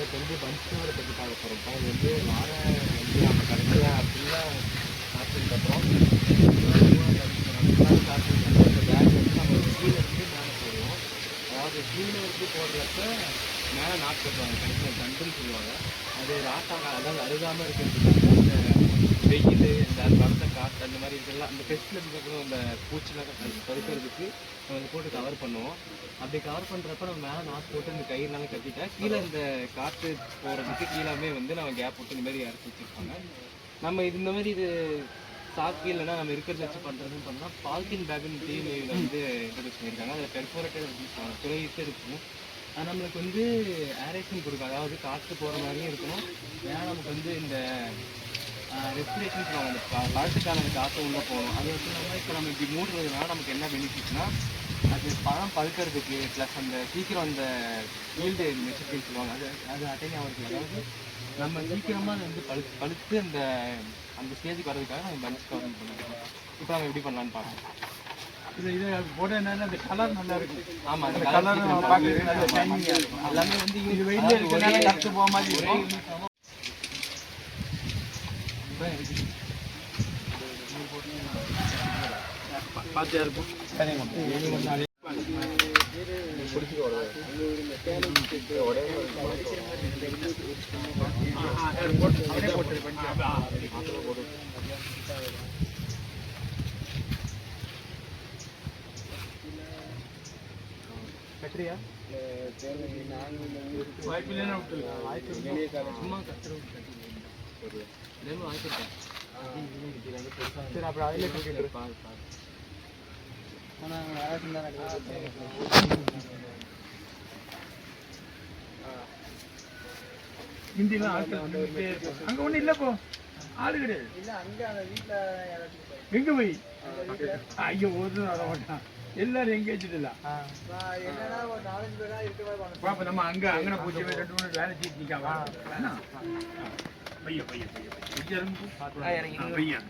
நாளைக்கு வந்து பஞ்சுனோட பற்றி பார்க்க போகிறோம்ப்பா. இது வந்து வார வந்து நம்ம கடைசியாக ஃபுல்லாக சாப்பிட்டதுக்கப்புறம் சாப்பிட்டதுக்கப்புறம் இந்த பேக் வந்து நம்ம கீழே இருந்து மேலே போடுவோம். அதாவது கீழே இருந்து போடுறப்ப மேலே நாட்டு கட்டுவாங்க, கடைசியில் தண்டுன்னு சொல்லுவாங்க. அது ராட்டாக அதாவது அழுகாமல் இருக்கிறதுக்காக இந்த வெயில் இந்த அது வளர்த்த காற்று அந்த மாதிரி இதெல்லாம் அந்த பெஸ்ட்டில் இருக்கிறதும் அந்த பூச்சிலாம் தடுக்கிறதுக்கு நம்ம அதை போட்டு கவர் பண்ணுவோம். அப்படி கவர் பண்ணுறப்ப நம்ம மேலே நாற்று போட்டு இந்த கயிறுனால கட்டிட்டா கீழே இந்த காற்று போகிறதுக்கு கீழே வந்து நம்ம கேப் போட்டு இந்த மாதிரி இறக்கி வச்சுருப்பாங்க. நம்ம இது இந்த மாதிரி இது சாக்கு இல்லைன்னா நம்ம இருக்கிறத வச்சு பண்ணுறதுன்னு பண்ணால் பாலித்தீன் பேக்குன்னு டிவியில் வந்து இன்ட்ரடியூஸ் பண்ணியிருக்காங்க. அதில் பெர்ஃபோரேட்டட் துளையிட்டு இருக்கும். அது நம்மளுக்கு வந்து ஏரேஷன் கொடுக்கும், அதாவது காற்று போகிற மாதிரியும் இருக்கணும். ஏன்னா நமக்கு வந்து இந்த ரெஸ்பிரேஷன் சொல்லுவாங்க, அந்த காற்றுக்கான காற்று உள்ளே போகணும். அது வந்து நம்ம இப்போ நம்ம இப்படி மூடுறதுனால நமக்கு என்ன பெனிஃபிட்னா அது பழம் பழுக்கிறதுக்கு ப்ளஸ் அந்த சீக்கிரம் அந்த ஈல்டு மெச்சூரிட்டின்னு சொல்லுவாங்க, அது அட்டைன் ஆகிறதுக்கு. அதாவது நம்ம சீக்கிரமாக அது வந்து பழுத்து அந்த அந்த ஸ்டேஜுக்கு வர்றதுக்காக நம்ம பஞ்ச் கவர்மெண்ட் பண்ணுவோம். இப்போ நம்ம எப்படி பண்ணலான்னு பார்க்கலாம். இது போட என்னன்னா அந்த கலர் நல்லா இருக்கும். ஆமாம், அந்த கலர் பார்க்கறதுக்கு நல்ல ஷைனிங்காக இருக்கும். எல்லாமே வந்து இது வெயிலில் இருக்கிறதுனால கருத்து போக மாதிரி இருக்கும். பார்த்தியா இருக்கும். சரிங்க. கட்டுறியா வாய்ப்பு இல்லைன்னா விட்டு சும்மா கட்டுறது வாய்ப்பிருக்கேன். சரி, அப்புறம் அதிலே கட்டிட்டு பாரு. ஹிந்திலாம் ஆட்கள் அங்கே ஒன்றும் இல்லைப்போ ஆளு கிடையாது. எங்கே போய் ஐயோ ஒரு வர மாட்டான், எல்லாரும் எங்கே வச்சுட்டு பாப்பா. நம்ம அங்கே அங்கே பூச்சி 2-3 வேலை செய்து நிற்காம பையன் பையன் பையன் பையன்